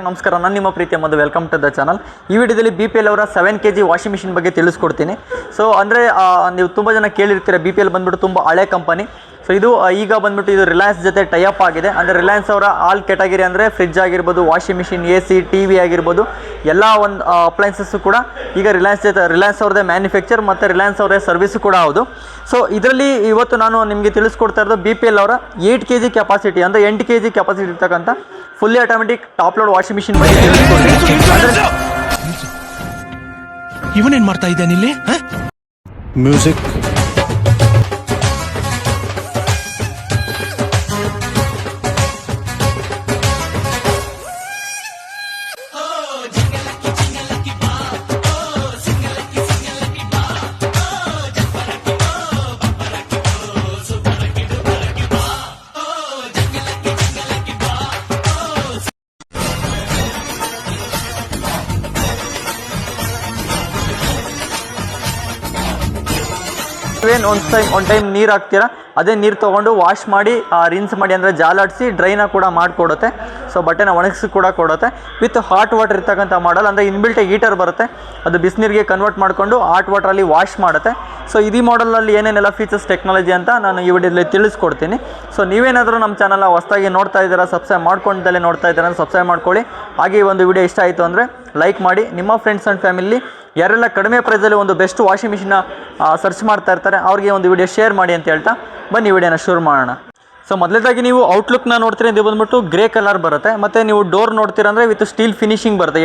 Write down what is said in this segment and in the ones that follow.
ನಮಸ್ಕಾರ, ನಾನು ನಿಮ್ಮ ಪ್ರೀತಿಯ ಮತ್ತು ವೆಲ್ಕಮ್ ಟು ದ ಚಾನಲ್. ಈ ವಿಡಿಯೋದಲ್ಲಿ BPL ಅವರ 7 kg ವಾಷಿಂಗ್ ಮಿಷಿನ್ ಬಗ್ಗೆ ತಿಳಿಸ್ಕೊಡ್ತೀನಿ. ಸೊ ಅಂದರೆ ನೀವು ತುಂಬ ಜನ ಕೇಳಿರ್ತೀರ, BPL ಬಂದುಬಿಟ್ಟು ತುಂಬ ಹಳೆ ಕಂಪನಿ. ಸೊ ಇದು ಈಗ ಬಂದುಬಿಟ್ಟು ಇದು ರಿಲಯನ್ಸ್ ಜೊತೆ ಟೈಅಪ್ ಆಗಿದೆ. ಅಂದರೆ ರಿಲಯನ್ಸ್ ಅವರ ಆಲ್ ಕ್ಯಾಟಗರಿ ಅಂದರೆ ಫ್ರಿಡ್ಜ್ ಆಗಿರ್ಬೋದು, ವಾಷಿಂಗ್ ಮಿಷಿನ್, AC, TV ಆಗಿರ್ಬೋದು, ಎಲ್ಲ ಒಂದು ಅಪ್ಲೈನ್ಸಸ್ಸು ಕೂಡ ಈಗ ರಿಲಯನ್ಸ್ ಅವ್ರದ್ದೇ ಮ್ಯಾನುಫ್ಯಾಕ್ಚರ್ ಮತ್ತು ರಿಲಯನ್ಸ್ ಅವರೇ ಸರ್ವಿಸು ಕೂಡ ಹೌದು. ಸೊ ಇದರಲ್ಲಿ ಇವತ್ತು ನಾನು ನಿಮಗೆ ತಿಳಿಸ್ಕೊಡ್ತಾ ಇರೋದು BPL ಅವರ 8 kg ಕೆಪಾಸಿಟಿ, ಅಂದರೆ 8 kg ಕೆಪಾಸಿಟಿ ಇರ್ತಕ್ಕಂಥ fully automatic top load washing machine ಬಗ್ಗೆ ತಿಳಿಸ್ಕೊಡ್ತೀನಿ. ಇವನೇನ್ ಮಾಡ್ತಾ ಇದ್ದಾನೆ ಇಲ್ಲಿ? ಮ್ಯೂಸಿಕ್ ಒಂದು ಟೈಮ್ ನೀರು ಹಾಕ್ತೀರಾ, ಅದೇ ನೀರು ತೊಗೊಂಡು ವಾಶ್ ಮಾಡಿ ರಿನ್ಸ್ ಮಾಡಿ, ಅಂದರೆ ಜಾಲಾಡಿಸಿ ಡ್ರೈನ ಕೂಡ ಮಾಡಿಕೊಡುತ್ತೆ. ಸೊ ಬಟ್ಟೆನ ಒಣಗಿಸಿ ಕೂಡ ಕೊಡುತ್ತೆ. ವಿತ್ ಹಾಟ್ ವಾಟರ್ ಇರ್ತಕ್ಕಂಥ ಮಾಡಲ್, ಅಂದರೆ ಇನ್ಬಿಲ್ಟ್ ಹೀಟರ್ ಬರುತ್ತೆ, ಅದು ಬಿಸಿನೀರಿಗೆ ಕನ್ವರ್ಟ್ ಮಾಡಿಕೊಂಡು ಹಾಟ್ ವಾಟ್ರಲ್ಲಿ ವಾಶ್ ಮಾಡುತ್ತೆ. ಸೊ ಈ ಮಾಡಲಲ್ಲಿ ಏನೇನೆಲ್ಲ ಫೀಚರ್ಸ್, ಟೆಕ್ನಾಲಜಿ ಅಂತ ನಾನು ಈ ವಿಡಿಯೋದಲ್ಲಿ ತಿಳಿಸ್ಕೊಡ್ತೀನಿ. ಸೊ ನೀವೇನಾದರೂ ನಮ್ಮ ಚಾನಲ್ನ ಹೊಸದಾಗಿ ನೋಡ್ತಾ ಇದ್ದೀರಾ, ಸಬ್ಸ್ಕ್ರೈಬ್ ಮಾಡ್ಕೊಂಡಲ್ಲೇ ನೋಡ್ತಾ ಇದ್ದೀರಾ ಅಂದರೆ ಸಬ್ಸ್ಕ್ರೈಬ್ ಮಾಡ್ಕೊಳ್ಳಿ. ಹಾಗೆ ಈ ಒಂದು ವಿಡಿಯೋ ಇಷ್ಟ ಆಯಿತು ಅಂದರೆ ಲೈಕ್ ಮಾಡಿ. ನಿಮ್ಮ ಫ್ರೆಂಡ್ಸ್ ಆ್ಯಂಡ್ ಫ್ಯಾಮಿಲಿ ಯಾರೆಲ್ಲ ಕಡಿಮೆ ಪ್ರೈಸಲ್ಲಿ ಒಂದು ಬೆಸ್ಟ್ ವಾಷಿಂಗ್ ಮಿಷಿನ್ನ ಸರ್ಚ್ ಮಾಡ್ತಾ ಇರ್ತಾರೆ, ಅವ್ರಿಗೆ ಒಂದು ವಿಡಿಯೋ ಶೇರ್ ಮಾಡಿ ಅಂತ ಹೇಳ್ತಾ ಬನ್ನಿ ವಿಡಿಯೋನ ಶುರು ಮಾಡೋಣ. ಸೊ ಮೊದಲೇದಾಗಿ ನೀವು ಔಟ್ಲುಕ್ನ ನೋಡ್ತೀರಾ, ಇದು ಬಂದ್ಬಿಟ್ಟು ಗ್ರೇ ಕಲರ್ ಬರುತ್ತೆ. ಮತ್ತು ನೀವು ಡೋರ್ ನೋಡ್ತೀರಾ ಅಂದರೆ ವಿತ್ ಸ್ಟೀಲ್ ಫಿನಿಶಿಂಗ್ ಬರುತ್ತೆ.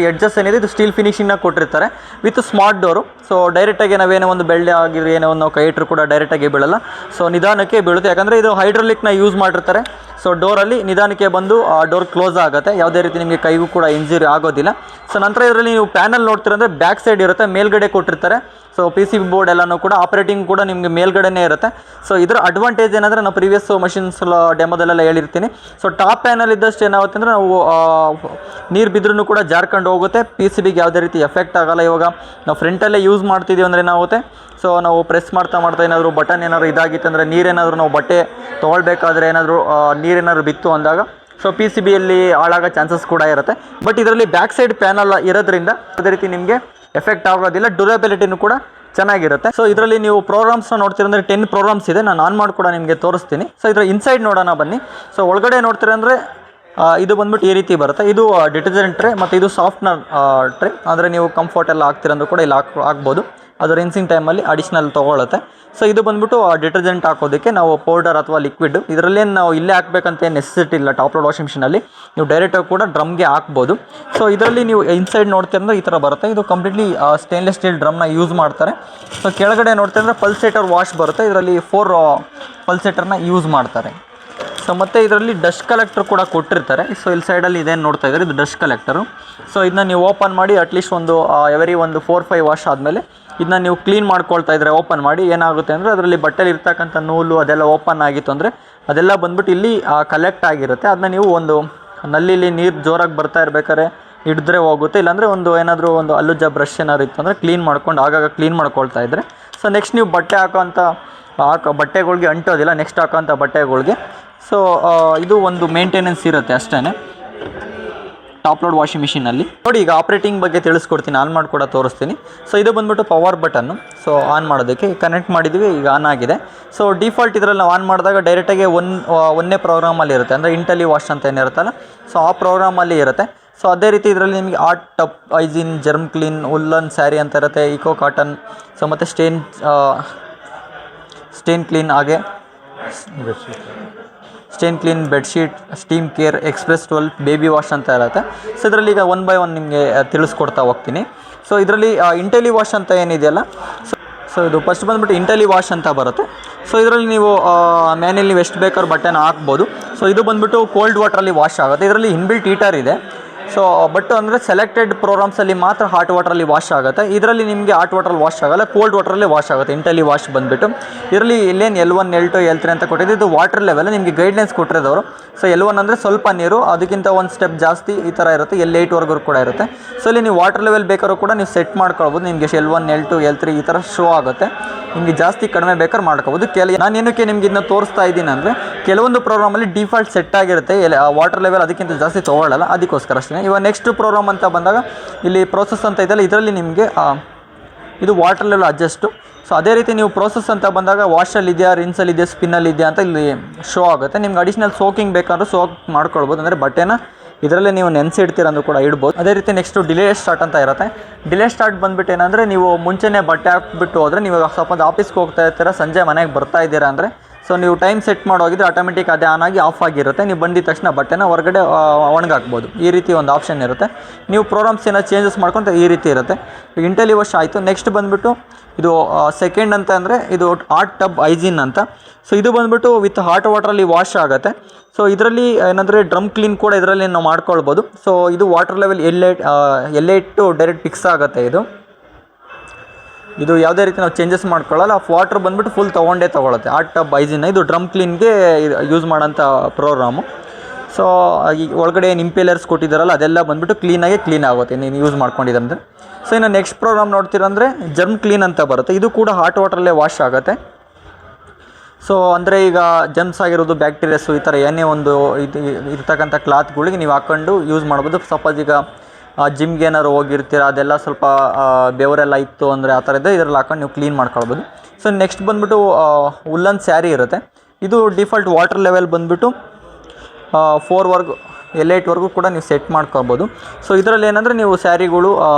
ಎಡ್ಜಸ್ ಏನಿದೆ ಇದು ಸ್ಟೀಲ್ ಫಿನಿಶಿಂಗ್ನ ಕೊಟ್ಟಿರ್ತಾರೆ ವಿತ್ ಸ್ಮಾರ್ಟ್ ಡೋರು. ಸೊ ಡೈರೆಕ್ಟಾಗಿ ನಾವೇನೋ ಒಂದು ಬೆಳ್ಳಿ ಆಗಿರೋ ಏನೋ ಒಂದು ಕೈ ಇಟ್ಟರು ಕೂಡ ಡೈರೆಕ್ಟಾಗಿ ಬೀಳಲ್ಲ. ಸೊ ನಿಧಾನಕ್ಕೆ ಬೀಳುತ್ತೆ, ಯಾಕಂದರೆ ಇದು ಹೈಡ್ರಾಲಿಕ್ನ ಯೂಸ್ ಮಾಡಿರ್ತಾರೆ. ಸೊ ಡೋರಲ್ಲಿ ನಿಧಾನಕ್ಕೆ ಬಂದು ಆ ಡೋರ್ ಕ್ಲೋಸ್ ಆಗುತ್ತೆ, ಯಾವುದೇ ರೀತಿ ನಿಮಗೆ ಕೈಗೂ ಕೂಡ ಇಂಜುರಿ ಆಗೋದಿಲ್ಲ. ಸೊ ನಂತರ ಇದರಲ್ಲಿ ನೀವು ಪ್ಯಾನಲ್ ನೋಡ್ತೀರ ಅಂದರೆ ಬ್ಯಾಕ್ ಸೈಡ್ ಇರುತ್ತೆ, ಮೇಲ್ಗಡೆ ಕೊಟ್ಟಿರ್ತಾರೆ. ಸೊ PCB ಬೋರ್ಡ್ ಎಲ್ಲನೂ ಕೂಡ ಆಪ್ರೇಟಿಂಗ್ ಕೂಡ ನಿಮಗೆ ಮೇಲ್ಗಡೆನೇ ಇರುತ್ತೆ. ಸೊ ಇದರ ಅಡ್ವಾಂಟೇಜ್ ಏನಂದರೆ ನಾವು ಪ್ರೀವಿಯಸ್ ಮಷಿನ್ಸ್ ಡೆಮೋದಲ್ಲೆಲ್ಲ ಹೇಳಿರ್ತೀನಿ. ಸೊ ಟಾಪ್ ಪ್ಯಾನಲ್ ಇದ್ದಷ್ಟು ಏನಾಗುತ್ತೆ ಅಂದರೆ ನಾವು ನೀರು ಬಿದ್ರೂ ಕೂಡ ಜಾರ್ಕೊಂಡು ಹೋಗುತ್ತೆ, PCBಗೆ ಯಾವುದೇ ರೀತಿ ಎಫೆಕ್ಟ್ ಆಗೋಲ್ಲ. ಇವಾಗ ನಾವು ಫ್ರಂಟಲ್ಲೇ ಯೂಸ್ ಮಾಡ್ತಿದ್ದೀವಿ ಅಂದರೆ ಏನಾಗುತ್ತೆ, ಸೊ ನಾವು ಪ್ರೆಸ್ ಮಾಡ್ತಾ ಏನಾದರೂ ಬಟನ್ ಏನಾದರೂ ಇದಾಗಿತ್ತು ಅಂದರೆ, ನೀರೇನಾದರೂ ನಾವು ಬಟ್ಟೆ ತೊಗೊಳ್ಬೇಕಾದ್ರೆ ಏನಾದರೂ ನೀರೇನಾದರೂ ಬಿತ್ತು ಅಂದಾಗ ಸೊ PCBಯಲ್ಲಿ ಹಾಳಾಗೋ ಚಾನ್ಸಸ್ ಕೂಡ ಇರುತ್ತೆ. ಬಟ್ ಇದರಲ್ಲಿ ಬ್ಯಾಕ್ ಸೈಡ್ ಪ್ಯಾನಲ್ ಇರೋದ್ರಿಂದ ಅದೇ ರೀತಿ ನಿಮಗೆ ಎಫೆಕ್ಟ್ ಆಗೋದಿಲ್ಲ, ಡ್ಯೂರಬಿಲಿಟಿನೂ ಕೂಡ ಚೆನ್ನಾಗಿರುತ್ತೆ. ಸೊ ಇದರಲ್ಲಿ ನೀವು ಪ್ರೋಗ್ರಾಮ್ಸ್ನ ನೋಡ್ತೀರ ಅಂದರೆ 10 ಪ್ರೋಗ್ರಾಮ್ಸ್ ಇದೆ, ನಾನು ಆನ್ ಮಾಡಿ ಕೂಡ ನಿಮಗೆ ತೋರಿಸ್ತೀನಿ. ಸೊ ಇದರ ಇನ್ಸೈಡ್ ನೋಡೋಣ ಬನ್ನಿ. ಸೊ ಒಳಗಡೆ ನೋಡ್ತೀರ ಅಂದರೆ ಇದು ಬಂದ್ಬಿಟ್ಟು ಈ ರೀತಿ ಬರುತ್ತೆ. ಇದು ಡಿಟರ್ಜೆಂಟ್ ಟ್ರೇ ಮತ್ತು ಇದು ಸಾಫ್ಟ್ನರ್ ಟ್ರೇ, ಅಂದರೆ ನೀವು ಕಂಫರ್ಟ್ ಎಲ್ಲ ಹಾಕ್ತೀರಂದ್ರೂ ಕೂಡ ಇಲ್ಲಿ ಹಾಕ್ಬೋದು. ಅದು ರಿನ್ಸಿಂಗ್ ಟೈಮಲ್ಲಿ ಅಡಿಷ್ನಲ್ ತೊಗೊಳುತ್ತೆ. ಸೊ ಇದು ಬಂದ್ಬಿಟ್ಟು ಡಿಟರ್ಜೆಂಟ್ ಹಾಕೋದಕ್ಕೆ ನಾವು ಪೌಡರ್ ಅಥವಾ ಲಿಕ್ವಿಡ್, ಇದರಲ್ಲೇನು ನಾವು ಇಲ್ಲೇ ಹಾಕಬೇಕಂತ ನೆಸೆಸಿಟಿ ಇಲ್ಲ. ಟಾಪ್ ಲೋಡ್ ವಾಷಿಂಗ್ ಮಿಷಿನಲ್ಲಿ ನೀವು ಡೈರೆಕ್ಟಾಗಿ ಕೂಡ ಡ್ರಮ್ಗೆ ಹಾಕ್ಬೋದು. ಸೊ ಇದರಲ್ಲಿ ನೀವು ಇನ್ಸೈಡ್ ನೋಡ್ತೀರಂದ್ರೆ ಈ ಥರ ಬರುತ್ತೆ. ಇದು ಕಂಪ್ಲೀಟ್ಲಿ ಸ್ಟೇನ್ಲೆಸ್ ಸ್ಟೀಲ್ ಡ್ರಮ್ನ ಯೂಸ್ ಮಾಡ್ತಾರೆ. ಸೊ ಕೆಳಗಡೆ ನೋಡ್ತೀರಂದ್ರೆ ಪಲ್ಸೇಟರ್ ವಾಶ್ ಬರುತ್ತೆ, ಇದರಲ್ಲಿ 4 ಪಲ್ಸೇಟರ್ನ ಯೂಸ್ ಮಾಡ್ತಾರೆ. ಸೊ ಮತ್ತು ಇದರಲ್ಲಿ ಡಸ್ಟ್ ಕಲೆಕ್ಟರ್ ಕೂಡ ಕೊಟ್ಟಿರ್ತಾರೆ. ಸೊ ಇಲ್ಲಿ ಸೈಡಲ್ಲಿ ಇದೇನು ನೋಡ್ತಾ ಇದ್ದಾರೆ, ಇದು ಡಸ್ಟ್ ಕಲೆಕ್ಟರು. ಸೊ ಇದನ್ನ ನೀವು ಓಪನ್ ಮಾಡಿ ಅಟ್ಲೀಸ್ಟ್ ಒಂದು ಎವರಿ 4-5 ವಾಶ್ ಆದಮೇಲೆ ಇದನ್ನ ನೀವು ಕ್ಲೀನ್ ಮಾಡ್ಕೊಳ್ತಾ ಇದ್ದರೆ ಓಪನ್ ಮಾಡಿ ಏನಾಗುತ್ತೆ ಅಂದರೆ ಅದರಲ್ಲಿ ಬಟ್ಟೆಲಿ ಇರ್ತಕ್ಕಂಥ ನೂಲು ಅದೆಲ್ಲ ಓಪನ್ ಆಗಿತ್ತು ಅಂದರೆ ಅದೆಲ್ಲ ಬಂದ್ಬಿಟ್ಟು ಇಲ್ಲಿ ಕಲೆಕ್ಟ್ ಆಗಿರುತ್ತೆ. ಅದನ್ನ ನೀವು ಒಂದು ನಲ್ಲಿಲಿ ನೀರು ಜೋರಾಗಿ ಬರ್ತಾ ಇರ್ಬೇಕಾದ್ರೆ ಹಿಡಿದ್ರೆ ಹೋಗುತ್ತೆ, ಇಲ್ಲಾಂದರೆ ಒಂದು ಏನಾದರೂ ಒಂದು ಅಲ್ಲುಜ್ಜ ಬ್ರಷ್ ಏನಾದ್ರು ಇತ್ತು ಅಂದರೆ ಕ್ಲೀನ್ ಮಾಡ್ಕೊಂಡು ಆಗಾಗ ಕ್ಲೀನ್ ಮಾಡ್ಕೊಳ್ತಾ ಇದ್ದರೆ. ಸೊ ನೆಕ್ಸ್ಟ್ ನೀವು ಬಟ್ಟೆ ಬಟ್ಟೆಗಳಿಗೆ ಅಂಟೋದಿಲ್ಲ, ನೆಕ್ಸ್ಟ್ ಹಾಕೋಂಥ ಬಟ್ಟೆಗಳಿಗೆ. ಸೊ ಇದು ಒಂದು ಮೇಂಟೆನೆನ್ಸ್ ಇರುತ್ತೆ ಅಷ್ಟೇ ಟಾಪ್ ಲೋಡ್ ವಾಷಿಂಗ್ ಮಿಷಿನಲ್ಲಿ. ನೋಡಿ ಈಗ ಆಪ್ರೇಟಿಂಗ್ ಬಗ್ಗೆ ತಿಳಿಸ್ಕೊಡ್ತೀನಿ, ಆನ್ ಮಾಡಿ ಕೂಡ ತೋರಿಸ್ತೀನಿ. ಸೊ ಇದು ಬಂದ್ಬಿಟ್ಟು ಪವರ್ ಬಟನ್ನು. ಸೊ ಆನ್ ಮಾಡೋದಕ್ಕೆ ಕನೆಕ್ಟ್ ಮಾಡಿದ್ವಿ, ಈಗ ಆನ್ ಆಗಿದೆ. ಸೊ ಡಿಫಾಲ್ಟ್ ಇದರಲ್ಲಿ ನಾವು ಆನ್ ಮಾಡಿದಾಗ ಡೈರೆಕ್ಟಾಗಿ ಒಂದೇ ಪ್ರೋಗ್ರಾಮಲ್ಲಿ ಇರುತ್ತೆ, ಅಂದರೆ ಇಂಟೆಲಿ ವಾಶ್ ಅಂತ ಏನಿರುತ್ತಲ್ಲ, ಸೊ ಆ ಪ್ರೋಗ್ರಾಮಲ್ಲಿ ಇರುತ್ತೆ. ಸೊ ಅದೇ ರೀತಿ ಇದರಲ್ಲಿ ನಿಮಗೆ art tub hygiene, germ clean, woollen sari ಅಂತ ಇರುತ್ತೆ, ಇಕೋ ಕಾಟನ್, ಸೊ ಮತ್ತು ಸ್ಟೇನ್ ಕ್ಲೀನ್, ಹಾಗೆ stain clean bedsheet, steam care, express 12, baby wash ಅಂತ ಇರುತ್ತೆ. ಸೊ ಇದರಲ್ಲಿ ಈಗ 1 by 1 ನಿಮಗೆ ತಿಳಿಸ್ಕೊಡ್ತಾ ಹೋಗ್ತೀನಿ. ಸೊ ಇದರಲ್ಲಿ ಇಂಟೆಲಿ ವಾಶ್ ಅಂತ ಏನಿದೆಯಲ್ಲ, ಸೊ ಇದು ಫಸ್ಟ್ ಬಂದುಬಿಟ್ಟು ಇಂಟೆಲಿ ವಾಶ್ ಅಂತ ಬರುತ್ತೆ. ಸೊ ಇದರಲ್ಲಿ ನೀವು ಮ್ಯಾನ್ಯಲ್ ನೀವು ಎಷ್ಟು ಬೇಕಾದ್ರೂ ಬಟ್ಟೆನ ಹಾಕ್ಬೋದು. ಸೊ ಇದು ಬಂದುಬಿಟ್ಟು ಕೋಲ್ಡ್ ವಾಟ್ರಲ್ಲಿ ವಾಶ್ ಆಗುತ್ತೆ. ಇದರಲ್ಲಿ ಇನ್ಬಿಲ್ಟ್ ಹೀಟರ್ ಇದೆ. ಸೊ ಬಟ್ ಅಂದರೆ ಸೆಲೆಕ್ಟೆಡ್ ಪ್ರೋಗ್ರಾಮ್ಸಲ್ಲಿ ಮಾತ್ರ ಹಾಟ್ ವಾಟ್ರಲ್ಲಿ ವಾಶ್ ಆಗುತ್ತೆ. ಇದರಲ್ಲಿ ನಿಮಗೆ ಹಾಟ್ ವಾಟ್ರಲ್ಲಿ ವಾಶ್ ಆಗೋಲ್ಲ, ಕೋಲ್ಡ್ ವಾಟ್ರಲ್ಲಿ ವಾಶ್ ಆಗುತ್ತೆ ಇಂಟೆಲಿ ವಾಶ್ ಬಂದುಬಿಟ್ಟು. ಇದರಲ್ಲಿ ಇಲ್ಲೇನು L1, L2, L3 ಅಂತ ಕೊಟ್ಟಿದ್ದು, ಇದು ವಾಟರ್ ಲೆವೆಲ್ ನಿಮಗೆ ಗೈಡ್ಲೈನ್ಸ್ ಕೊಟ್ಟಿರೋದವರು. ಸೊ L1 ಅಂದರೆ ಸ್ವಲ್ಪ ನೀರು, ಅದಕ್ಕಿಂತ ಒಂದು ಸ್ಟೆಪ್ ಜಾಸ್ತಿ ಈ ಥರ ಇರುತ್ತೆ, L8ವರೆಗೂ ಕೂಡ ಇರುತ್ತೆ. ಸೊ ಇಲ್ಲಿ ನೀವು ವಾಟರ್ ಲೆವೆಲ್ ಬೇಕಾದ್ರೂ ಕೂಡ ನೀವು ಸೆಟ್ ಮಾಡ್ಕೊಳ್ಬೋದು. ನಿಮಗೆ L1, L2, L3 ಈ ಥರ ಶೋ ಆಗುತ್ತೆ. ನಿಮಗೆ ಜಾಸ್ತಿ ಕಡಿಮೆ ಬೇಕಾದ್ರೆ ಮಾಡ್ಕೋಬೋದು. ನಾನು ಏನಕ್ಕೆ ನಿಮ್ಗೆ ಇದನ್ನ ತೋರಿಸ್ತಾ ಇದ್ದೀನಿ ಅಂದರೆ ಕೆಲವೊಂದು ಪ್ರೋಗ್ರಾಮಲ್ಲಿ ಡಿಫಾಲ್ಟ್ ಸೆಟ್ ಆಗಿರುತ್ತೆ, ವಾಟರ್ ಲೆವೆಲ್ ಅದಕ್ಕಿಂತ ಜಾಸ್ತಿ ತೊಗೊಳ್ಳಲ್ಲ, ಅದಕ್ಕೋಸ್ಕರ ಅಷ್ಟೇ. ಇವಾಗ ನೆಕ್ಸ್ಟ್ ಪ್ರೋಗ್ರಾಮ್ ಅಂತ ಬಂದಾಗ ಇಲ್ಲಿ ಪ್ರೋಸೆಸ್ ಅಂತ ಇದೆಯಲ್ಲ, ಇದರಲ್ಲಿ ನಿಮಗೆ ಇದು ವಾಟರ್ ಲೆವೆಲ್ ಅಡ್ಜಸ್ಟು. ಸೊ ಅದೇ ರೀತಿ ನೀವು ಪ್ರೋಸೆಸ್ ಅಂತ ಬಂದಾಗ ವಾಶಲ್ಲಿದೆಯಾ, ರಿನ್ಸಲ್ಲಿದೆಯಾ, ಸ್ಪಿನ್ನಲ್ಲಿದೆಯಾ ಅಂತ ಇಲ್ಲಿ ಶೋ ಆಗುತ್ತೆ. ನಿಮ್ಗೆ ಅಡಿಷ್ನಲ್ ಸೋಕಿಂಗ್ ಬೇಕಂದ್ರೆ ಸೋಕ್ ಮಾಡ್ಕೊಳ್ಬೋದು, ಅಂದರೆ ಬಟ್ಟೆನ ಇದರಲ್ಲೇ ನೀವು ನೆನೆಸಿಡ್ತೀರಂದ್ರೂ ಕೂಡ ಇಡ್ಬೋದು. ಅದೇ ರೀತಿ ನೆಕ್ಸ್ಟು ಡಿಲೇ ಸ್ಟಾರ್ಟ್ ಅಂತ ಇರುತ್ತೆ. ಡಿಲೇ ಸ್ಟಾರ್ಟ್ ಬಂದುಬಿಟ್ಟು ಏನಂದರೆ, ನೀವು ಮುಂಚೆನೇ ಬಟ್ಟೆ ಹಾಕ್ಬಿಟ್ಟು ಹೋದರೆ, ನೀವು ಸ್ವಲ್ಪ ಆಫೀಸ್ಗೆ ಹೋಗ್ತಾ ಇರ್ತೀರ, ಸಂಜೆ ಮನೆಗೆ ಬರ್ತಾ ಇದ್ದೀರಾ ಅಂದರೆ, ಸೊ ನೀವು ಟೈಮ್ ಸೆಟ್ ಮಾಡೋಗಿದ್ರೆ ಆಟೋಮೆಟಿಕ್ ಅದೇ ಆನ್ ಆಗಿ ಆಫ್ ಆಗಿರುತ್ತೆ. ನೀವು ಬಂದಿದ ತಕ್ಷಣ ಬಟ್ಟೆನ ಹೊರಗಡೆ ಒಣಗಾಕ್ಬೋದು. ಈ ರೀತಿ ಒಂದು ಆಪ್ಷನ್ ಇರುತ್ತೆ. ನೀವು ಪ್ರೋಗ್ರಾಮ್ಸ್ ಏನೋ ಚೇಂಜಸ್ ಮಾಡ್ಕೊಂತ ಈ ರೀತಿ ಇರುತ್ತೆ. ಇಂಟೆಲಿವಾಶ್ ಆಯಿತು. ನೆಕ್ಸ್ಟ್ ಬಂದುಬಿಟ್ಟು ಇದು ಸೆಕೆಂಡ್ ಅಂತ ಅಂದರೆ ಇದು ಹಾಟ್ ಟಬ್ ಹೈಜೀನ್ ಅಂತ. ಸೊ ಇದು ಬಂದುಬಿಟ್ಟು ವಿತ್ ಹಾಟ್ ವಾಟ್ರಲ್ಲಿ ವಾಶ್ ಆಗುತ್ತೆ. ಸೊ ಇದರಲ್ಲಿ ಏನಂದರೆ ಡ್ರಮ್ ಕ್ಲೀನ್ ಕೂಡ ಇದರಲ್ಲಿ ನಾವು ಮಾಡ್ಕೊಳ್ಬೋದು. ಸೊ ಇದು ವಾಟರ್ ಲೆವೆಲ್ ಎಲ್ಲೇ ಇಟ್ಟು ಡೈರೆಕ್ಟ್ ಫಿಕ್ಸ್ ಆಗುತ್ತೆ. ಇದು ಯಾವುದೇ ರೀತಿ ನಾವು ಚೇಂಜಸ್ ಮಾಡ್ಕೊಳ್ಳಲ್ಲ. ವಾಟರ್ ಬಂದುಬಿಟ್ಟು ಫುಲ್ ತೊಗೊಳುತ್ತೆ. ಹಾಟ್ ಟಬ್ ಹೈಜೀನ್ ಇದು ಡ್ರಮ್ ಕ್ಲೀನ್ಗೆ ಯೂಸ್ ಮಾಡೋಂಥ ಪ್ರೋಗ್ರಾಮು. ಸೊ ಈ ಒಳಗಡೆ ಏನು ಇಂಪೇಲರ್ಸ್ ಕೊಟ್ಟಿದ್ದಾರಲ್ಲ, ಅದೆಲ್ಲ ಬಂದುಬಿಟ್ಟು ಕ್ಲೀನ್ ಆಗುತ್ತೆ ನೀನು ಯೂಸ್ ಮಾಡ್ಕೊಂಡಿದ್ದಂದರೆ. ಸೊ ಇನ್ನು ನೆಕ್ಸ್ಟ್ ಪ್ರೋಗ್ರಾಮ್ ನೋಡ್ತೀರಂದರೆ ಜರ್ಮ್ ಕ್ಲೀನ್ ಅಂತ ಬರುತ್ತೆ. ಇದು ಕೂಡ ಹಾಟ್ ವಾಟರಲ್ಲೇ ವಾಶ್ ಆಗುತ್ತೆ. ಸೊ ಅಂದರೆ ಈಗ ಜರ್ಮ್ಸ್ ಆಗಿರೋದು, ಬ್ಯಾಕ್ಟೀರಿಯಾಸು, ಈ ಥರ ಏನೇ ಒಂದು ಇದು ಇರ್ತಕ್ಕಂಥ ಕ್ಲಾತ್ಗಳಿಗೆ ನೀವು ಹಾಕ್ಕೊಂಡು ಯೂಸ್ ಮಾಡ್ಬೋದು. ಸಪೋಸ್ ಈಗ ಜಿಮ್ಗೆ ಏನಾದ್ರು ಹೋಗಿರ್ತೀರ, ಅದೆಲ್ಲ ಸ್ವಲ್ಪ ಬೆವರೆಲ್ಲ ಇತ್ತು ಅಂದರೆ ಆ ಥರ ಇದರಲ್ಲಿ ಹಾಕೊಂಡು ನೀವು ಕ್ಲೀನ್ ಮಾಡ್ಕೊಳ್ಬೋದು. ಸೊ ನೆಕ್ಸ್ಟ್ ಬಂದುಬಿಟ್ಟು ಉಲ್ಲನ್ ಸ್ಯಾರಿ ಇರುತ್ತೆ. ಇದು ಡಿಫಾಲ್ಟ್ ವಾಟರ್ ಲೆವೆಲ್ ಬಂದುಬಿಟ್ಟು 4 L8 ಕೂಡ ನೀವು ಸೆಟ್ ಮಾಡ್ಕೊಳ್ಬೋದು. ಸೊ ಇದರಲ್ಲಿ ಏನಂದರೆ ನೀವು ಸ್ಯಾರಿಗಳು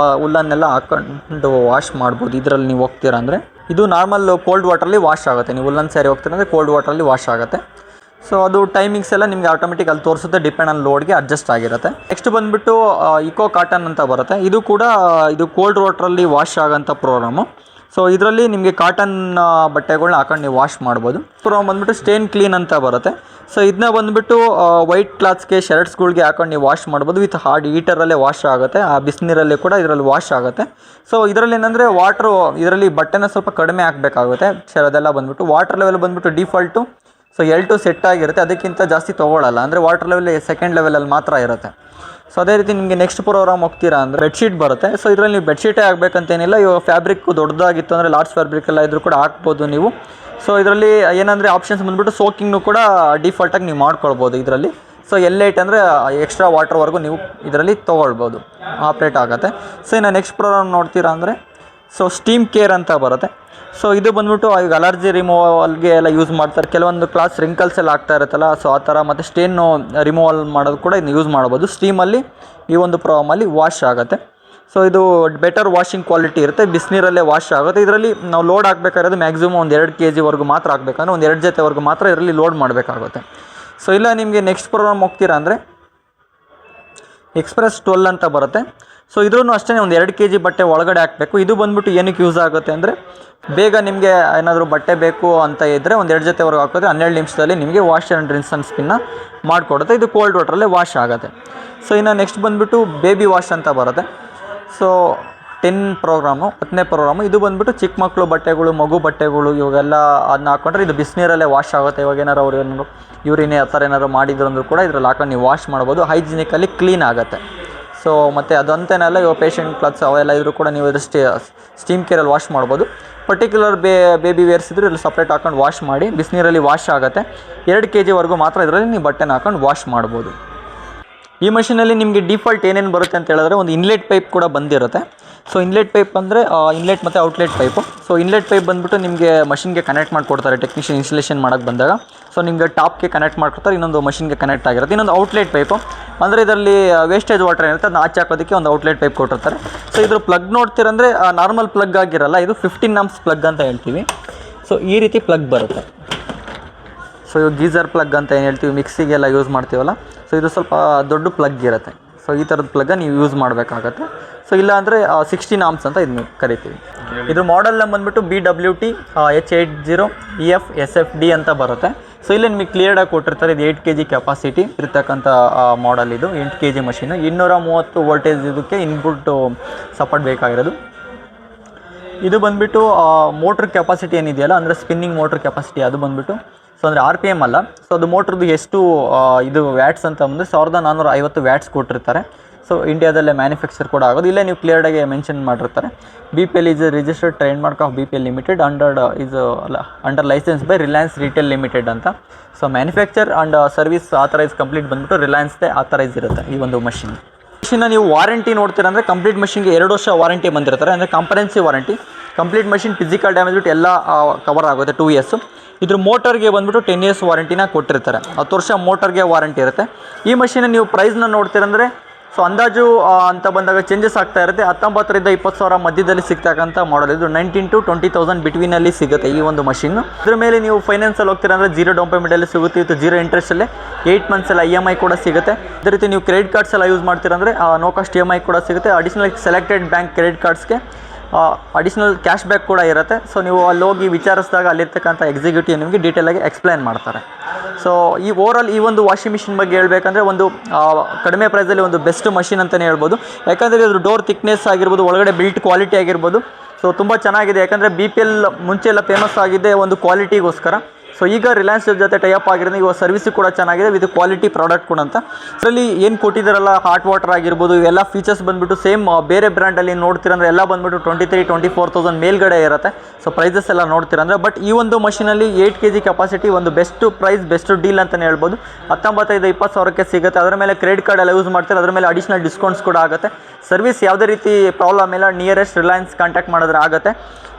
ಉಲ್ಲನ್ನೆಲ್ಲ ಹಾಕ್ಕೊಂಡು ವಾಶ್ ಮಾಡ್ಬೋದು. ಇದರಲ್ಲಿ ನೀವು ಹೋಗ್ತೀರಾ ಅಂದರೆ ಇದು ನಾರ್ಮಲ್ ಕೋಲ್ಡ್ ವಾಟ್ರಲ್ಲಿ ವಾಶ್ ಆಗುತ್ತೆ. ನೀವು ಉಲ್ಲನ್ ಸ್ಯಾರಿ ಹೋಗ್ತೀರ ಅಂದರೆ ಕೋಲ್ಡ್ ವಾಟ್ರಲ್ಲಿ ವಾಶ್ ಆಗುತ್ತೆ. ಸೊ ಅದು ಟೈಮಿಂಗ್ಸ್ ಎಲ್ಲ ನಿಮಗೆ ಆಟೋಮೆಟಿಕ್ ಅಲ್ಲಿ ತೋರಿಸುತ್ತೆ, ಡಿಪೆಂಡ್ ಆನ್ ಲೋಡ್ಗೆ ಅಡ್ಜಸ್ಟ್ ಆಗಿರುತ್ತೆ. ನೆಕ್ಸ್ಟ್ ಬಂದುಬಿಟ್ಟು ಇಕೋ ಕಾಟನ್ ಅಂತ ಬರುತ್ತೆ. ಇದು ಕೂಡ ಇದು ಕೋಲ್ಡ್ ವಾಟ್ರಲ್ಲಿ ವಾಶ್ ಆಗೋಂಥ ಪ್ರೋಗ್ರಾಮು. ಸೊ ಇದರಲ್ಲಿ ನಿಮಗೆ ಕಾಟನ್ ಬಟ್ಟೆಗಳ್ನ ಹಾಕೊಂಡು ನೀವು ವಾಶ್ ಮಾಡ್ಬೋದು. ಪ್ರೋಗ್ರಾಮ್ ಬಂದುಬಿಟ್ಟು ಸ್ಟೇನ್ ಕ್ಲೀನ್ ಅಂತ ಬರುತ್ತೆ. ಸೊ ಇದನ್ನ ಬಂದುಬಿಟ್ಟು ವೈಟ್ ಕ್ಲಾತ್ಸ್ಗೆ, ಶರ್ಟ್ಸ್ಗಳಿಗೆ ಹಾಕೊಂಡು ನೀವು ವಾಶ್ ಮಾಡ್ಬೋದು. ವಿತ್ ಹಾರ್ಡ್ ಹೀಟರಲ್ಲೇ ವಾಶ್ ಆಗುತ್ತೆ. ಆ ಬಿಸಿನೀರಲ್ಲಿ ಕೂಡ ಇದರಲ್ಲಿ ವಾಶ್ ಆಗುತ್ತೆ. ಸೊ ಇದರಲ್ಲಿ ಏನಂದರೆ ವಾಟ್ರು ಇದರಲ್ಲಿ ಬಟ್ಟೆನ ಸ್ವಲ್ಪ ಕಡಿಮೆ ಹಾಕಬೇಕಾಗುತ್ತೆ. ಅದೆಲ್ಲ ಬಂದುಬಿಟ್ಟು ವಾಟರ್ ಲೆವೆಲ್ ಬಂದುಬಿಟ್ಟು ಡಿಫಾಲ್ಟು ಸೊ L2 ಸೆಟ್ ಆಗಿರುತ್ತೆ. ಅದಕ್ಕಿಂತ ಜಾಸ್ತಿ ತೊಗೊಳ್ಳಲ್ಲ, ಅಂದರೆ ವಾಟರ್ ಲೆವೆಲ್ ಸೆಕೆಂಡ್ ಲೆವೆಲಲ್ಲಿ ಮಾತ್ರ ಇರುತ್ತೆ. ಸೊ ಅದೇ ರೀತಿ ನಿಮಗೆ ನೆಕ್ಸ್ಟ್ ಪ್ರೋಗ್ರಾಮ್ ಹೋಗ್ತೀರಾ ಅಂದರೆ ಬೆಡ್ಶೀಟ್ ಬರುತ್ತೆ. ಸೊ ಇದರಲ್ಲಿ ನೀವು ಬೆಡ್ಶೀಟೇ ಆಗಬೇಕಂತೇನಿಲ್ಲ. ಇವಾಗ ಫ್ಯಾಬ್ರಿಕ್ ದೊಡ್ಡದಾಗಿತ್ತು ಅಂದರೆ ಲಾರ್ಜ್ ಫ್ಯಾಬ್ರಿಕ್ ಎಲ್ಲ ಇದ್ರೂ ಕೂಡ ಹಾಕ್ಬೋದು ನೀವು. ಸೊ ಇದರಲ್ಲಿ ಏನಂದರೆ ಆಪ್ಷನ್ಸ್ ಬಂದುಬಿಟ್ಟು ಸೋಕಿಂಗ್ನು ಕೂಡ ಡಿಫಾಲ್ಟಾಗಿ ನೀವು ಮಾಡ್ಕೊಳ್ಬೋದು ಇದರಲ್ಲಿ. ಸೊ L8 ಅಂದರೆ ಎಕ್ಸ್ಟ್ರಾ ವಾಟರ್ವರೆಗೂ ನೀವು ಇದರಲ್ಲಿ ತೊಗೊಳ್ಬೋದು, ಆಪ್ರೇಟ್ ಆಗುತ್ತೆ. ಸೊ ಇನ್ನು ನೆಕ್ಸ್ಟ್ ಪ್ರೋಗ್ರಾಮ್ ನೋಡ್ತೀರಾ ಅಂದರೆ ಸೊ ಸ್ಟೀಮ್ ಕೇರ್ ಅಂತ ಬರುತ್ತೆ. ಸೊ ಇದು ಬಂದುಬಿಟ್ಟು ಈಗ ಅಲರ್ಜಿ ರಿಮೂವಲ್ಗೆ ಎಲ್ಲ ಯೂಸ್ ಮಾಡ್ತಾರೆ. ಕೆಲವೊಂದು ಕ್ಲಾಸ್ ರಿಂಕಲ್ಸ್ ಎಲ್ಲ ಆಗ್ತಾ ಇರುತ್ತಲ್ಲ, ಸೊ ಆ ಥರ ಮತ್ತು ಸ್ಟೇನು ರಿಮೂವಲ್ ಮಾಡೋದು ಕೂಡ ಇದನ್ನ ಯೂಸ್ ಮಾಡ್ಬೋದು. ಸ್ಟೀಮಲ್ಲಿ ಈ ಒಂದು ಪ್ರೋಗ್ರಾಮಲ್ಲಿ ವಾಶ್ ಆಗುತ್ತೆ. ಸೊ ಇದು ಬೆಟರ್ ವಾಷಿಂಗ್ ಕ್ವಾಲಿಟಿ ಇರುತ್ತೆ. ಬಿಸಿನೀರಲ್ಲೇ ವಾಶ್ ಆಗುತ್ತೆ. ಇದರಲ್ಲಿ ನಾವು ಲೋಡ್ ಹಾಕಬೇಕಾಗಿರೋದು ಮ್ಯಾಕ್ಸಿಮಮ್ ಒಂದು 2 kg ಮಾತ್ರ ಹಾಕಬೇಕಂದ್ರೆ ಒಂದು 2 ಜೊತೆವರೆಗೂ ಮಾತ್ರ ಇದರಲ್ಲಿ ಲೋಡ್ ಮಾಡಬೇಕಾಗುತ್ತೆ. ಸೊ ಇಲ್ಲ ನಿಮಗೆ ನೆಕ್ಸ್ಟ್ ಪ್ರೋಗ್ರಾಮ್ ಹೋಗ್ತೀರಾ ಅಂದರೆ ಎಕ್ಸ್ಪ್ರೆಸ್ 12 ಅಂತ ಬರುತ್ತೆ. ಸೊ ಇದ್ರೂ ಅಷ್ಟೇ ಒಂದು 2 kg ಬಟ್ಟೆ ಒಳಗಡೆ ಹಾಕಬೇಕು. ಇದು ಬಂದುಬಿಟ್ಟು ಏನಕ್ಕೆ ಯೂಸ್ ಆಗುತ್ತೆ ಅಂದರೆ, ಬೇಗ ನಿಮಗೆ ಏನಾದರೂ ಬಟ್ಟೆ ಬೇಕು ಅಂತ ಇದ್ದರೆ ಒಂದು 2 ಜೊತೆವರೆಗೂ ಹಾಕಿದ್ರೆ 12 ನಿಮಿಷದಲ್ಲಿ ನಿಮಗೆ ವಾಶ್ ಆ್ಯಂಡ್ ರಿನ್ಸ್ ಆ್ಯಂಡ್ ಸ್ಪಿನ್ನ ಮಾಡಿಕೊಡುತ್ತೆ. ಇದು ಕೋಲ್ಡ್ ವಾಟ್ರಲ್ಲೇ ವಾಶ್ ಆಗುತ್ತೆ. ಸೊ ಇನ್ನು ನೆಕ್ಸ್ಟ್ ಬಂದುಬಿಟ್ಟು ಬೇಬಿ ವಾಶ್ ಅಂತ ಬರುತ್ತೆ. ಸೊ 10 ಪ್ರೋಗ್ರಾಮು, 10ನೇ ಪ್ರೋಗ್ರಾಮು. ಇದು ಬಂದುಬಿಟ್ಟು ಚಿಕ್ಕ ಮಕ್ಕಳು ಬಟ್ಟೆಗಳು, ಮಗು ಬಟ್ಟೆಗಳು, ಇವಾಗೆಲ್ಲ ಅದನ್ನ ಹಾಕೊಂಡ್ರೆ ಇದು ಬಿಸಿನೀರಲ್ಲೇ ವಾಶ್ ಆಗುತ್ತೆ. ಇವಾಗ ಏನಾರು ಅವ್ರು ಏನಾರು ಯೂರಿನೇ ಆ ಥರ ಏನಾರು ಮಾಡಿದ್ರು ಅಂದರೂ ಕೂಡ ಇದ್ರಲ್ಲಿ ಹಾಕೊಂಡು ನೀವು ವಾಶ್ ಮಾಡ್ಬೋದು. ಹೈಜಿನಿಕಲ್ಲಿ ಕ್ಲೀನ್ ಆಗುತ್ತೆ. ಸೊ ಮತ್ತು ಅದಂತೇನೆಲ್ಲ ಇವಾಗ ಪೇಷಂಟ್ ಕ್ಲಾತ್ಸ್ ಅವೆಲ್ಲ ಇದ್ರೂ ಕೂಡ ನೀವು ಇದು ಸ್ಟೀಮ್ ಕೇರಲ್ಲಿ ವಾಶ್ ಮಾಡ್ಬೋದು. ಪರ್ಟಿಕ್ಯುಲರ್ ಬೇಬಿ ವೇರ್ಸ್ ಇದ್ದರೆ ಇಲ್ಲಿ ಸಪ್ರೇಟ್ ಹಾಕೊಂಡು ವಾಶ್ ಮಾಡಿ ಬಿಸಿನೀರಲ್ಲಿ ವಾಶ್ ಆಗುತ್ತೆ. 2 kg ಮಾತ್ರ ಇದರಲ್ಲಿ ನೀವು ಬಟ್ಟೆನ ಹಾಕೊಂಡು ವಾಶ್ ಮಾಡ್ಬೋದು. ಈ ಮಷೀನಲ್ಲಿ ನಿಮಗೆ ಡಿಫಾಲ್ಟ್ ಏನೇನು ಬರುತ್ತೆ ಅಂತ ಹೇಳಿದ್ರೆ ಒಂದು ಇನ್ಲೆಟ್ ಪೈಪ್ ಕೂಡ ಬಂದಿರುತ್ತೆ. ಸೊ ಇನ್ಲೆಟ್ ಪೈಪ್ ಅಂದರೆ ಇನ್ಲೆಟ್ ಮತ್ತು outlet pipe. So inlet pipe ಬಂದುಬಿಟ್ಟು ನಿಮಗೆ ಮಷಿನ್ಗೆ ಕನೆಕ್ಟ್ ಮಾಡಿಕೊಡ್ತಾರೆ ಟೆಕ್ನಿಷಿಯನ್ ಇನ್ಸ್ಟಾಲೇಷನ್ ಮಾಡೋಕ್ಕೆ ಬಂದಾಗ. ಸೊ ನಿಮಗೆ ಟಾಪ್ಗೆ ಕನೆಕ್ಟ್ ಮಾಡ್ಕೊಡ್ತಾರೆ, ಇನ್ನೊಂದು ಮಷಿನ್ಗೆ ಕನೆಕ್ಟ್ ಆಗಿರುತ್ತೆ. ಇನ್ನೊಂದು ಔಟ್ಲೆಟ್ ಪೈಪು ಅಂದರೆ ಇದರಲ್ಲಿ ವೇಸ್ಟೇಜ್ ವಾಟರ್ ಏನಿರುತ್ತೆ ಅದನ್ನ ಆಚೆ ಹಾಕೋದಕ್ಕೆ ಒಂದು ಔಟ್ಲೆಟ್ ಪೈಪ್ ಕೊಟ್ಟಿರ್ತಾರೆ. ಸೊ ಇದ್ರ ಪ್ಲಗ್ ನೋಡ್ತೀರಂದರೆ ನಾರ್ಮಲ್ ಪ್ಲಗ್ ಆಗಿರಲ್ಲ, ಇದು 15 amps ಪ್ಲಗ್ ಅಂತ ಹೇಳ್ತೀವಿ. ಸೊ ಈ ರೀತಿ ಪ್ಲಗ್ ಬರುತ್ತೆ. ಸೊ ಇವು ಗೀಸರ್ ಪ್ಲಗ್ ಅಂತ ಏನು ಹೇಳ್ತೀವಿ, ಮಿಕ್ಸಿಗೆಲ್ಲ ಯೂಸ್ ಮಾಡ್ತೀವಲ್ಲ, ಸೊ ಇದು ಸ್ವಲ್ಪ ದೊಡ್ಡ ಪ್ಲಗ್ ಇರುತ್ತೆ. ಸೊ ಈ ಥರದ ಪ್ಲಗ್ಗ ನೀವು ಯೂಸ್ ಮಾಡಬೇಕಾಗತ್ತೆ. ಸೊ ಇಲ್ಲ ಅಂದರೆ 16 amps ಅಂತ ಇದನ್ನ ಕರಿತೀವಿ. ಇದ್ರ ಮಾಡೆಲ್ನ ಬಂದುಬಿಟ್ಟು BWT H80EF-SFD ಅಂತ ಬರುತ್ತೆ. ಸೊ ಇಲ್ಲಿ ನಿಮಗೆ ಕ್ಲಿಯರ್ಡಾಗಿ ಕೊಟ್ಟಿರ್ತಾರೆ. ಇದು 8 kg ಕೆಪಾಸಿಟಿ ಇರ್ತಕ್ಕಂಥ ಮಾಡೆಲ್. ಇದು 8 kg ಮಷೀನು, 230 ವೋಲ್ಟೇಜ್ ಇದಕ್ಕೆ ಇನ್ಪುಟ್ ಸಪೋರ್ಟ್ ಬೇಕಾಗಿರೋದು. ಇದು ಬಂದುಬಿಟ್ಟು ಮೋಟ್ರ್ ಕೆಪಾಸಿಟಿ ಏನಿದೆಯಲ್ಲ, ಅಂದರೆ ಸ್ಪಿನ್ನಿಂಗ್ ಮೋಟ್ರ್ ಕೆಪಾಸಿಟಿ, ಅದು ಬಂದುಬಿಟ್ಟು ಸೊ ಅಂದರೆ RPM ಅಲ್ಲ. ಸೊ ಅದು ಮೋಟ್ರದ್ದು ಎಷ್ಟು ಇದು ವ್ಯಾಟ್ಸ್ ಅಂತ ಬಂದರೆ 1450 ವ್ಯಾಟ್ಸ್ ಕೊಟ್ಟಿರ್ತಾರೆ. ಸೊ ಇಂಡಿಯಾದಲ್ಲೇ ಮ್ಯಾನುಫ್ಯಾಕ್ಚರ್ ಕೂಡ ಆಗೋದು. ಇಲ್ಲೇ ನೀವು ಕ್ಲಿಯರ್ಡಾಗಿ ಮೆನ್ಷನ್ ಮಾಡಿರ್ತಾರೆ, BPL is registered trade mark of BPL limited under licence by Reliance Retail limited ಅಂತ. So manufacture and service authorise complete ಬಂದುಬಿಟ್ಟು ರಿಲಯನ್ಸ್ದೇ ಆಥರೈಸ್ ಇರುತ್ತೆ ಈ ಒಂದು ಮಷಿನ್. ನೀವು ವಾರಂಟಿ ನೋಡ್ತೀರಾ ಅಂದರೆ ಕಂಪ್ಲೀಟ್ ಮಷಿನ್ಗೆ 2 ವರ್ಷ ವಾರಂಟಿ ಬಂದಿರ್ತಾರೆ, ಅಂದರೆ comprehensive warranty. Complete machine physical damage ಬಿಟ್ಟು ಎಲ್ಲ ಕವರ್ ಆಗುತ್ತೆ 2 ಇಯರ್ಸ್. ಇದ್ರ ಮೋಟರ್ಗೆ ಬಂದುಬಿಟ್ಟು 10 ಇಯರ್ಸ್ ವಾರಂಟಿನ ಕೊಟ್ಟಿರ್ತಾರೆ, 10 ವರ್ಷ ಮೋಟರ್ಗೆ ವಾರಂಟಿ ಇರುತ್ತೆ. ಈ ಮಷಿನ್ ನೀವು ಪ್ರೈಸ್ನ ನೋಡ್ತೀರಂದರೆ ಸೊ ಅಂದಾಜು ಅಂತ ಬಂದಾಗ ಚೇಂಜಸ್ ಆಗ್ತಾ ಇರುತ್ತೆ. 19,000 20 ಸಾವಿರ ಮಧ್ಯದಲ್ಲಿ ಸಿಗ್ತಕ್ಕಂಥ ಮಾಡಲ್ ಇದು. 19,000 to 20,000 ಬಿಟ್ವೀನಲ್ಲಿ ಸಿಗುತ್ತೆ ಈ ಒಂದು ಮಷಿನ್ನು. ಇದ್ರ ಮೇಲೆ ನೀವು ಫೈನಾನ್ಸಲ್ಲಿ ಹೋಗ್ತೀರಾ ಅಂದರೆ 0 ಡೌನ್ ಪೇಮೆಂಟಲ್ಲಿ ಸಿಗುತ್ತೆ, ವಿತ್ 0 ಇಂಟ್ರೆಸ್ಟಲ್ಲೇ 8 ಮಂತ್ಸಲ್ಲಿ EMI ಕೂಡ ಸಿಗುತ್ತೆ. ಅದೇ ರೀತಿ ನೀವು ಕ್ರೆಡಿಟ್ ಕಾರ್ಡ್ಸ್ ಎಲ್ಲ ಯೂಸ್ ಮಾಡ್ತೀರಂದರೆ ನೋ ಕಾಸ್ಟ್ EMI ಕೂಡ ಸಿಗುತ್ತೆ. ಅಡಿಷನಲ್ ಸೆಲೆಕ್ಟೆಡ್ ಬ್ಯಾಂಕ್ ಕ್ರೆಡಿಟ್ ಕಾರ್ಡ್ಸ್ಗೆ ಅಡಿಷನಲ್ ಕ್ಯಾಶ್ ಬ್ಯಾಕ್ ಕೂಡ ಇರುತ್ತೆ. ಸೊ ನೀವು ಅಲ್ಲಿ ಹೋಗಿ ವಿಚಾರಿಸಿದಾಗ ಅಲ್ಲಿರ್ತಕ್ಕಂಥ ಎಕ್ಸಿಕ್ಯೂಟಿವ್ ನಿಮಗೆ ಡೀಟೇಲಾಗಿ ಎಕ್ಸ್ಪ್ಲೈನ್ ಮಾಡ್ತಾರೆ. ಸೊ ಈ ಓವರಾಲ್ ಈ ಒಂದು ವಾಷಿಂಗ್ ಮಿಷಿನ್ ಬಗ್ಗೆ ಹೇಳಬೇಕಂದ್ರೆ ಒಂದು ಕಡಿಮೆ ಪ್ರೈಸಲ್ಲಿ ಒಂದು ಬೆಸ್ಟ್ ಮಷಿನ್ ಅಂತಲೇ ಹೇಳ್ಬೋದು. ಯಾಕಂದರೆ ಇದ್ರ ಡೋರ್ ಥಿಕ್ನೆಸ್ ಆಗಿರ್ಬೋದು, ಒಳಗಡೆ ಬಿಲ್ಟ್ ಕ್ವಾಲಿಟಿ ಆಗಿರ್ಬೋದು, ಸೊ ತುಂಬ ಚೆನ್ನಾಗಿದೆ. ಯಾಕಂದರೆ BPL ಮುಂಚೆ ಎಲ್ಲ ಫೇಮಸ್ ಆಗಿದೆ ಒಂದು ಕ್ವಾಲಿಟಿಗೋಸ್ಕರ. ಸೊ ಈಗ ರಿಲಯನ್ಸ್ ಜೊತೆ ಟೈಅಪ್ ಆಗಿರೋದು, ಇವಾಗ ಸರ್ವಿಸು ಕೂಡ ಚೆನ್ನಾಗಿದೆ ವಿತ್ ಕ್ವಾಲಿಟಿ ಪ್ರಾಡಕ್ಟ್ ಕೂಡ ಅಂತ. ಇದರಲ್ಲಿ ಏನು ಕೊಟ್ಟಿದ್ದಾರಲ್ಲ, ಹಾಟ್ ವಾಟರ್ ಆಗಿರ್ಬೋದು, ಇವೆಲ್ಲ ಫೀಚರ್ಸ್ ಬಂದುಬಿಟ್ಟು ಸೇಮ್ ಬೇರೆ ಬ್ರ್ಯಾಂಡಲ್ಲಿ ನೋಡ್ತೀರಂದ್ರೆ ಎಲ್ಲ ಬಂದುಬಿಟ್ಟು 23,000-24,000 ಮೇಲ್ಗಡೆ ಇರುತ್ತೆ. ಸೊ ಪ್ರೈಸಸ್ ಎಲ್ಲ ನೋಡ್ತೀರಂದ್ರೆ, ಬಟ್ ಈ ಒಂದು ಮಷಿನಲ್ಲಿ 8 kg ಕೆಪಾಸಿಟಿ, ಒಂದು ಬೆಸ್ಟ್ ಪ್ರೈಸ್, ಬೆಸ್ಟ್ ಡೀಲ್ ಅಂತಲೇ ಹೇಳ್ಬೋದು. 19,000-20 ಸಾವಿರಕ್ಕೆ ಸಿಗುತ್ತೆ. ಅದರ ಮೇಲೆ ಕ್ರೆಡಿಟ್ ಕಾರ್ಡ್ ಎಲ್ಲ ಯೂಸ್ ಮಾಡ್ತಾರೆ, ಅದರ ಮೇಲೆ ಅಡಿಷನಲ್ ಡಿಸ್ಕೌಂಟ್ಸ್ ಕೂಡ ಆಗುತ್ತೆ. ಸರ್ವಿಸ್ ಯಾವುದೇ ರೀತಿ ಪ್ರಾಬ್ಲಮ್ ಇಲ್ಲ, ನಿಯರೆಸ್ಟ್ ರಿಲಯನ್ಸ್ ಕಾಂಟ್ಯಾಕ್ಟ್ ಮಾಡಿದ್ರೆ ಆಗುತ್ತೆ.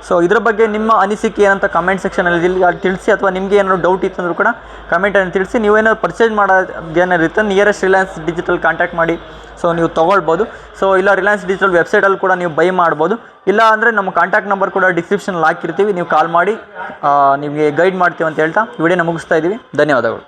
ಸೊ ಇದ್ರ ಬಗ್ಗೆ ನಿಮ್ಮ ಅನಿಸಿಕೆ ಏನಂತ ಕಮೆಂಟ್ ಸೆಕ್ಷನಲ್ಲಿ ತಿಳಿಸಿ, ಅಥವಾ ನಿಮಗೆ ಏನಾದ್ರು ಡೌಟ್ ಇತ್ತಂದ್ರೂ ಕೂಡ ಕಮೆಂಟನ್ನು ತಿಳಿಸಿ. ನೀವೇನಾದ್ರು ಪರ್ಚೇಸ್ ಮಾಡೋದೇನಿರುತ್ತೆ ನಿಯರೆಸ್ಟ್ ರಿಲಯನ್ಸ್ ಡಿಜಿಟಲ್ ಕಾಂಟ್ಯಾಕ್ಟ್ ಮಾಡಿ ಸೊ ನೀವು ತೊಗೊಳ್ಬೋದು. ಸೊ ಇಲ್ಲ ರಿಲಯನ್ಸ್ ಡಿಜಿಟಲ್ ವೆಬ್ಸೈಟಲ್ಲಿ ಕೂಡ ನೀವು ಬೈ ಮಾಡ್ಬೋದು. ಇಲ್ಲ ಅಂದರೆ ನಮ್ಮ ಕಾಂಟ್ಯಾಕ್ಟ್ ನಂಬರ್ ಕೂಡ ಡಿಸ್ಕ್ರಿಪ್ಷನಲ್ಲಿ ಹಾಕಿರ್ತೀವಿ, ನೀವು ಕಾಲ್ ಮಾಡಿ ನಿಮಗೆ ಗೈಡ್ ಮಾಡ್ತೀವಿ ಅಂತ ಹೇಳ್ತಾ ವಿಡಿಯೋನ ಮುಗಿಸ್ತಾ ಇದ್ದೀವಿ. ಧನ್ಯವಾದಗಳು.